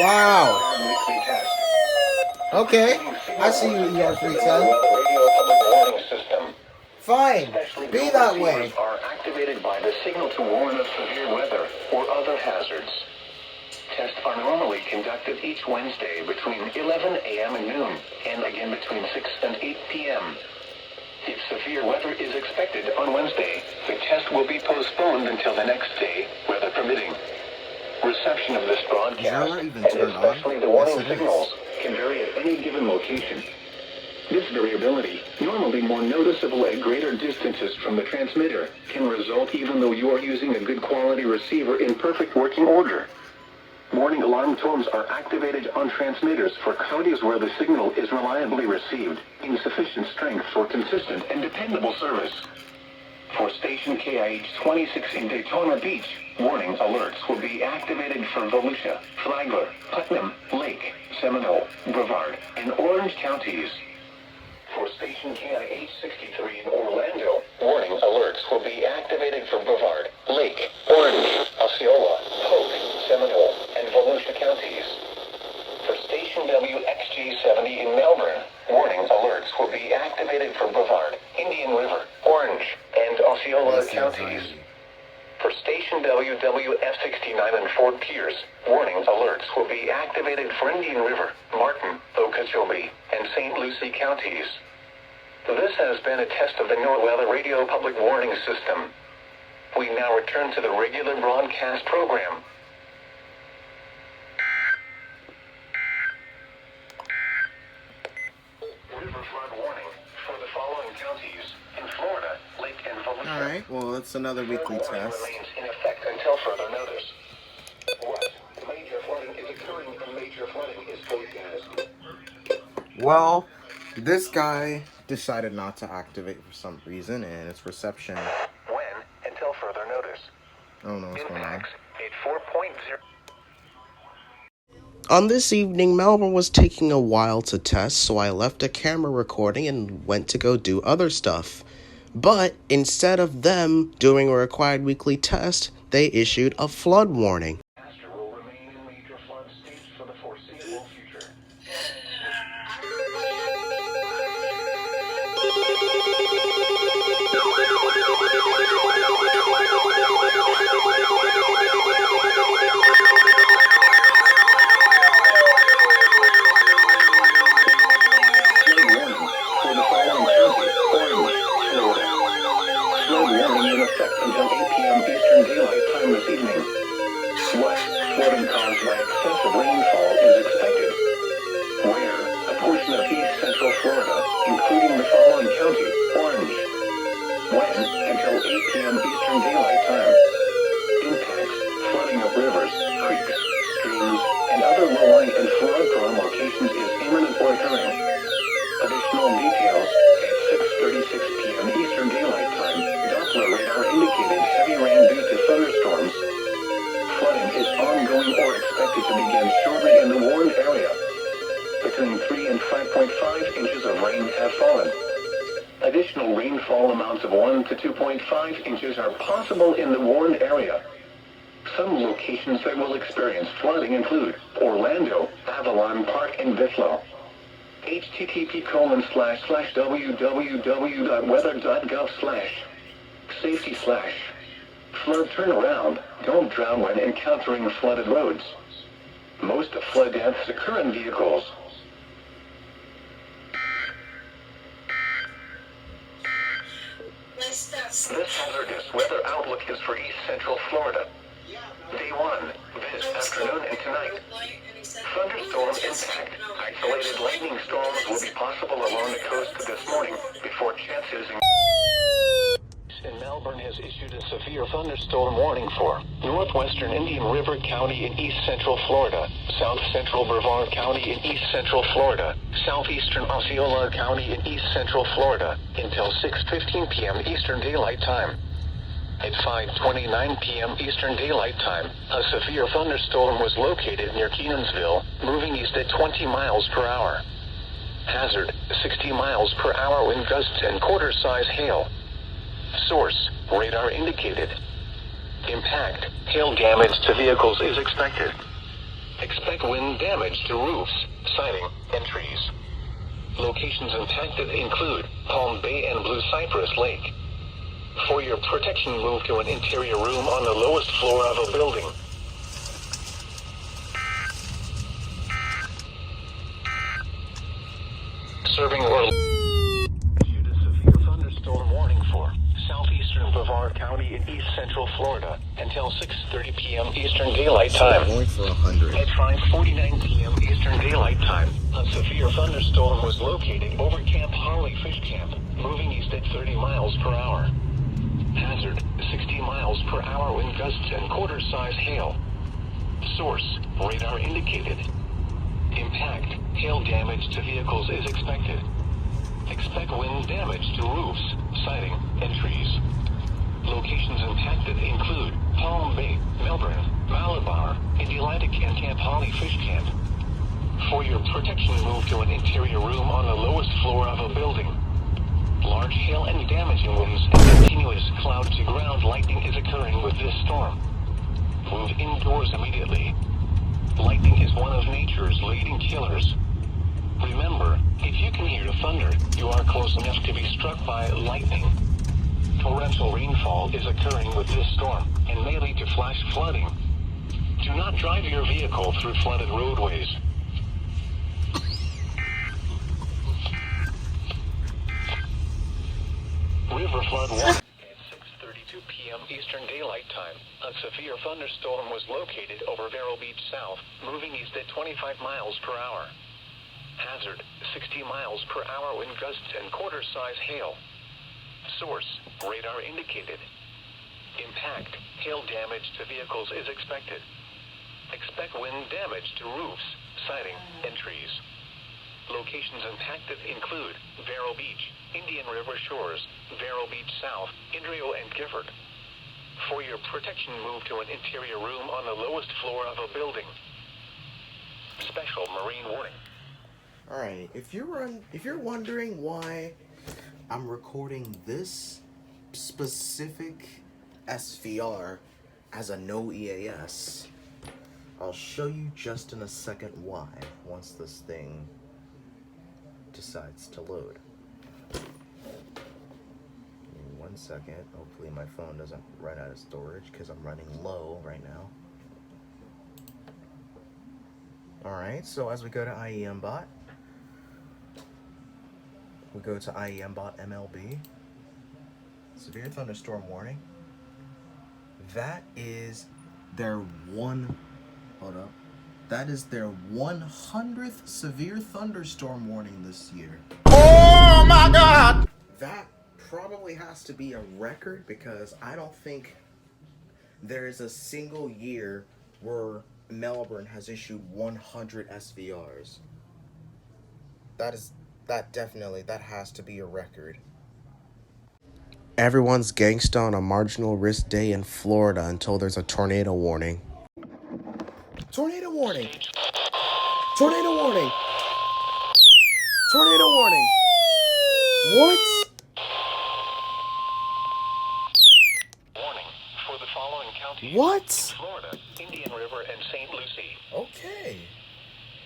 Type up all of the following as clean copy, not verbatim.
Wow. Okay, I see you, ER310. Fine, be that way. Are activated by the signal to warn of severe weather or other hazards. Tests are normally conducted each Wednesday between 11 a.m. and noon, and again between 6 and 8 p.m. If severe weather is expected on Wednesday, the test will be postponed until the next day, weather permitting. Reception of this broadcast, and especially the warning signals, can vary at any given location. This variability, normally more noticeable at greater distances from the transmitter, can result even though you are using a good quality receiver in perfect working order. Warning alarm tones are activated on transmitters for counties where the signal is reliably received, in sufficient strength for consistent and dependable service. For station KIH 26 in Daytona Beach, warning alerts will be activated for Volusia, Flagler, Putnam, Lake, Seminole, Brevard, and Orange counties. For station KIH 63 in Orlando, warning alerts will be activated for Brevard, Lake, Orange, Osceola, Polk, Seminole, and Volusia counties. For station WXG 70 in Melbourne, warning alerts will be activated for Brevard, Indian River, Orange, and Osceola counties. For station WWF 69 in Fort Pierce, warning alerts will be activated for Indian River, Martin, Okeechobee, and St. Lucie counties. This has been a test of the NOAA Weather Radio Public Warning System. We now return to the regular broadcast program. River flood warning for the following counties in Florida, Lake and Volusia. Alright, well, it's another weekly test. Remains in effect until further notice. What? Major flooding is occurring and major flooding is forecast. Well, this guy decided not to activate for some reason, and its reception. When? Until further notice. I don't know what's going on. Impacts at 4.0. On this evening, Melbourne was taking a while to test, so I left a camera recording and went to go do other stuff. But instead of them doing a required weekly test, they issued a flood warning. Will remain in major flood states for the foreseeable future. Until 8 p.m. Eastern Daylight Time this evening. What? Flooding caused by excessive rainfall is expected. Where? A portion of East Central Florida, including the following county, Orange. When? Until 8 p.m. Eastern Daylight Time. Impacts: flooding of rivers, creeks, streams, and other low-lying and flood-prone locations is imminent or occurring. Additional details at 6:36 p.m. Eastern Daylight Time. Doppler radar indicated heavy rain due to thunderstorms. Flooding is ongoing or expected to begin shortly in the warned area. Between 3 and 5.5 inches of rain have fallen. Additional rainfall amounts of 1 to 2.5 inches are possible in the warned area. Some locations that will experience flooding include Orlando, Avalon Park, and Bithlo. http://www.weather.gov/safety/flood turnaround. Don't drown when encountering flooded roads. Most flood deaths occur in vehicles. This hazardous weather outlook is for East Central Florida. Day 1, this afternoon and tonight. Thunderstorm impact. Isolated lightning storms will be possible along the coast this morning before chances in Melbourne has issued a severe thunderstorm warning for northwestern Indian River County in East Central Florida, south central Brevard County in East Central Florida, southeastern Osceola County in East Central Florida until 6:15 p.m. Eastern Daylight Time. At 5:29 p.m. Eastern Daylight Time, a severe thunderstorm was located near Kenansville, moving east at 20 miles per hour. Hazard, 60 miles per hour wind gusts and quarter-size hail. Source, radar indicated. Impact, hail damage to vehicles is expected. Expect wind damage to roofs, siding, and trees. Locations impacted include Palm Bay and Blue Cypress Lake. For your protection, move to an interior room on the lowest floor of a building. Serving or issued a severe thunderstorm warning for southeastern Brevard County in east central Florida until 6:30 p.m. Eastern Daylight Time. Going for 100. At 5:49 p.m. Eastern Daylight Time, a severe thunderstorm was located over Camp Holly Fish Camp, moving east at 30 miles per hour. Hazard, 60 miles per hour wind gusts and quarter-size hail. Source, radar indicated. Impact, hail damage to vehicles is expected. Expect wind damage to roofs, siding, and trees. Locations impacted include Palm Bay, Melbourne, Malabar, Indialantic, and Camp Holly Fish Camp. For your protection, move to an interior room on the lowest floor of a building. Large hail and damaging winds and continuous cloud-to-ground lightning is occurring with this storm. Move indoors immediately. Lightning is one of nature's leading killers. Remember, if you can hear thunder, you are close enough to be struck by lightning. Torrential rainfall is occurring with this storm and may lead to flash flooding. Do not drive your vehicle through flooded roadways. River flood warning. At 6:32 p.m. Eastern Daylight Time, a severe thunderstorm was located over Vero Beach South, moving east at 25 miles per hour. Hazard, 60 miles per hour wind gusts and quarter-size hail. Source, radar indicated. Impact, hail damage to vehicles is expected. Expect wind damage to roofs, siding, and trees. Locations impacted include Vero Beach, Indian River Shores, Vero Beach South, Indrio, and Gifford. For your protection, move to an interior room on the lowest floor of a building. Special marine warning. All right, if you're wondering why I'm recording this specific SVR as a no EAS, I'll show you just in a second why once this thing decides to load. Give me 1 second. Hopefully my phone doesn't run out of storage because I'm running low right now. Alright, so as we go to IEMBot, we go to IEMBot MLB. Severe thunderstorm warning. That is their That is their 100th severe thunderstorm warning this year. Oh my God! That probably has to be a record because I don't think there is a single year where Melbourne has issued 100 SVRs. That has to be a record. Everyone's gangsta on a marginal risk day in Florida until there's a tornado warning. Tornado warning! Tornado warning! Tornado warning! What? Warning for the following counties. What? Florida, Indian River, and St. Lucie. Okay.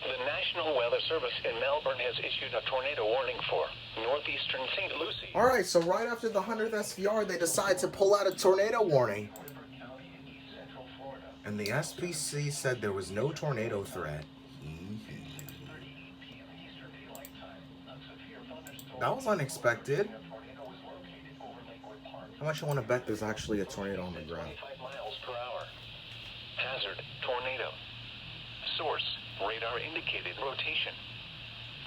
The National Weather Service in Melbourne has issued a tornado warning for northeastern St. Lucie. Alright, so right after the 100th SVR, they decide to pull out a tornado warning. And the SPC said there was no tornado threat. That was unexpected. How much you want to bet there's actually a tornado on the ground? 25 miles per hour. Hazard, tornado. Source, radar indicated rotation.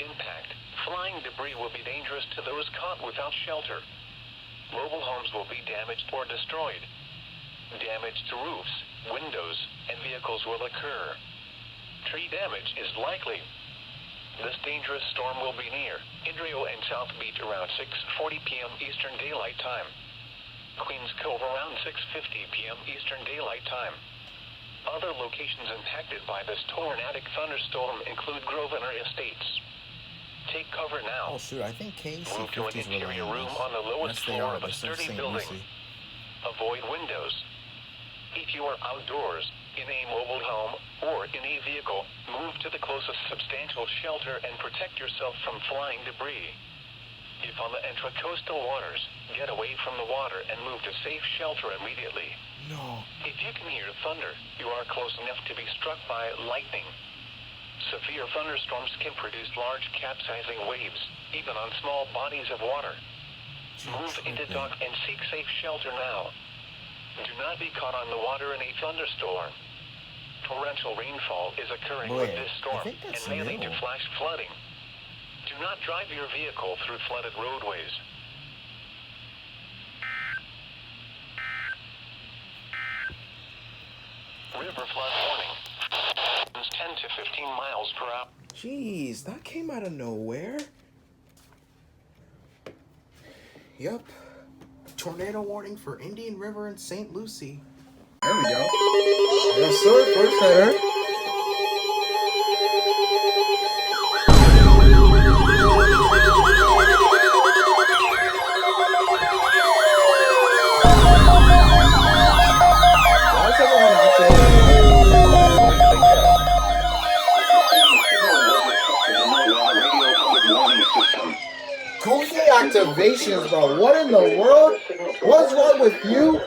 Impact, flying debris will be dangerous to those caught without shelter. Mobile homes will be damaged or destroyed. Damage to roofs, windows, and vehicles will occur. Tree damage is likely. This dangerous storm will be near Indrio and South Beach around 6:40 p.m. Eastern Daylight Time. Queens Cove around 6:50 p.m. Eastern Daylight Time. Other locations impacted by this tornadic thunderstorm include Grosvenor Estates. Take cover now. Oh shoot, I think KC Move to an interior room on the lowest floor of a sturdy building. Avoid windows. If you are outdoors, in a mobile home, or in a vehicle, to the closest substantial shelter and protect yourself from flying debris. If on the intracoastal waters, get away from the water and move to safe shelter immediately. No. If you can hear thunder, you are close enough to be struck by lightning. Severe thunderstorms can produce large capsizing waves, even on small bodies of water. Move into dock and seek safe shelter now. Do not be caught on the water in a thunderstorm. Torrential rainfall is occurring with this storm and may lead to flash flooding. Do not drive your vehicle through flooded roadways. River flood warning. 10 to 15 miles per hour. Jeez, that came out of nowhere. Yep. Tornado warning for Indian River and St. Lucie. There we go. Yes, sir. First header. Why is everyone acting? Goofy activations, bro. What in the world? What's wrong with you?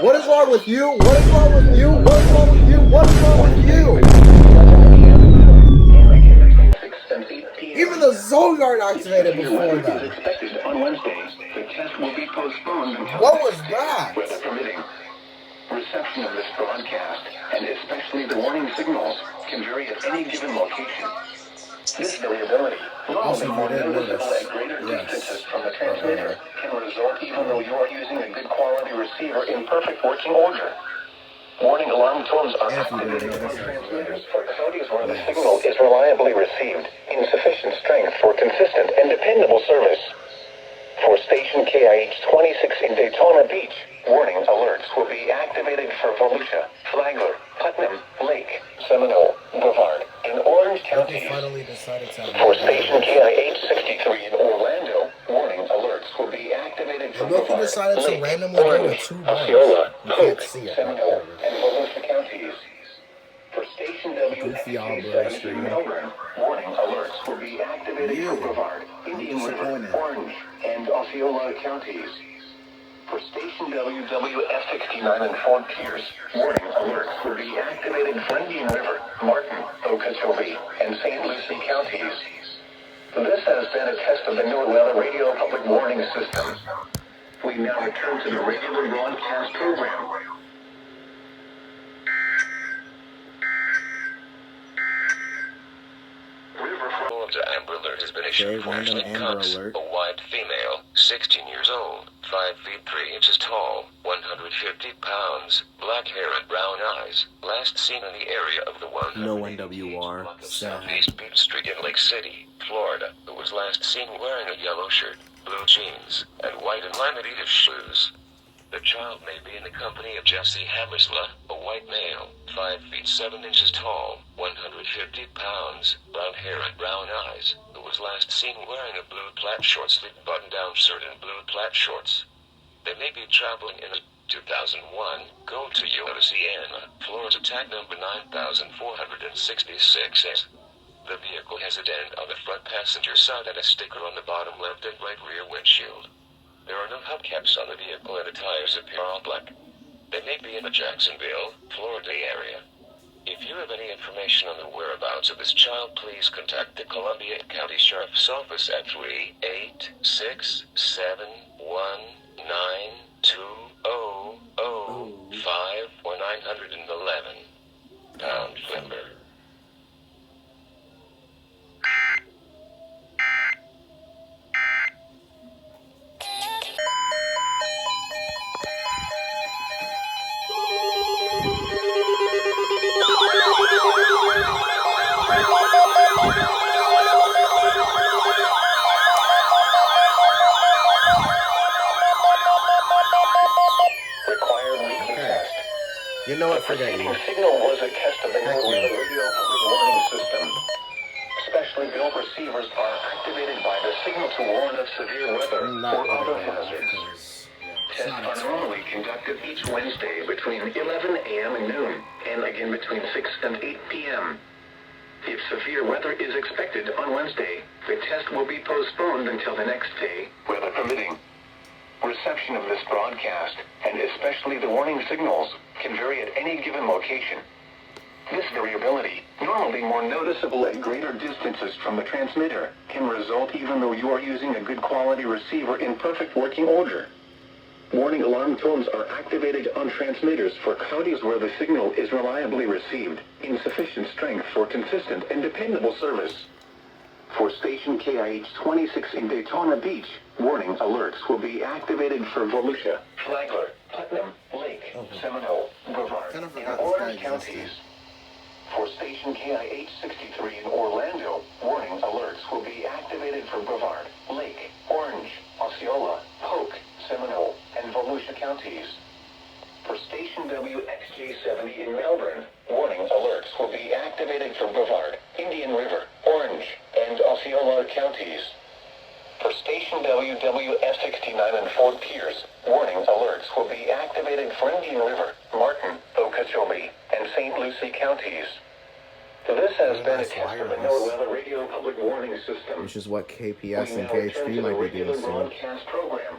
What is wrong with you? What is wrong with you? What is wrong with you? What is wrong with you? Even the zone guard activated before that. Expected on Wednesday. The test will be postponed until What was that? weather permitting. Reception of this broadcast, and especially the warning signals, can vary at any given location. This variability, normally more noticeable at greater distances from the transmitter, can result even though you are using a good quality receiver in perfect working order. Warning alarm tones are activated on transmitters for counties where the signal is reliably received in sufficient strength for consistent and dependable service. For station KIH 26 in Daytona Beach, warning alerts will be activated for Volusia, Flagler, Putnam, Lake, Seminole, Brevard, and Orange counties. For station KIH 63 in Orlando, warning alerts will be activated for Brevard, decided to Lake, randomly go to Orange, two bars. Osceola, You Cook, can't see it. Seminole, and Volusia counties. For station Goofy all blurry WFK screen. in Melbourne, warning alerts will be activated for Brevard, Indian River, disappointed. Orange, and Osceola counties. For station WWF69 in Fort Pierce, warning alerts will be activated for Indian River, Martin, Okeechobee, and St. Lucie counties. This has been a test of the new Atlanta Radio Public Warning System. We now return to the regular broadcast program. The Amber Alert has been issued for random Ashley Amber Cox, Alert. a white female, 16 years old, 5 feet 3 inches tall, 150 pounds, black hair and brown eyes, last seen in the area of the 100 No NWR. block of Sad. Southeast Beach Street in Lake City, Florida, who was last seen wearing a yellow shirt, blue jeans, and white and lime Adidas shoes. The child may be in the company of Jesse Hammersla, a white male, 5 feet 7 inches tall, 150 pounds, brown hair and brown eyes, who was last seen wearing a blue plaid short-sleeve button-down shirt and blue plaid shorts. They may be traveling in a 2001 Go to Louisiana, Florida tag number 9466. The vehicle has a dent on the front passenger side and a sticker on the bottom left and right rear windshield. There are no hubcaps on the vehicle and the tires appear all black. They may be in the Jacksonville, Florida area. If you have any information on the whereabouts of this child, please contact the Columbia County Sheriff's Office at 386-719-2005 or 911. Pound Flimber. You know what? Forget you. The signal was a test of the new radio public warning system. Specially built receivers are activated by the signal to warn of severe weather or other hazards. Tests are normally conducted each Wednesday between 11 a.m. and noon, and again between 6 and 8 p.m. If severe weather is expected on Wednesday, the test will be postponed until the next day, weather permitting. Reception of this broadcast, and especially the warning signals, can vary at any given location. This variability, normally more noticeable at greater distances from the transmitter, can result even though you are using a good quality receiver in perfect working order. Warning alarm tones are activated on transmitters for counties where the signal is reliably received, in sufficient strength for consistent and dependable service. For station KIH 26 in Daytona Beach, warning alerts will be activated for Volusia, Flagler, Putnam, Lake, Seminole, Brevard, Kinda and forgot this Orange guy existed. counties. For station KIH 63 in Orlando, warning alerts will be activated for Brevard, Lake, Orange, Osceola, Polk, Seminole, and Volusia counties. For station WXJ70 in Melbourne, warning alerts will be activated for Brevard, Indian River, Orange, and Osceola counties. For station WWF69 in Fort Pierce, warning alerts will be activated for Indian River, Martin, Okeechobee, and St. Lucie counties. This has been a nice test of the wireless. NOAA Weather Radio Public Warning System. Which is what KPS We and now return KHP to the might be regular doing soon. broadcast program.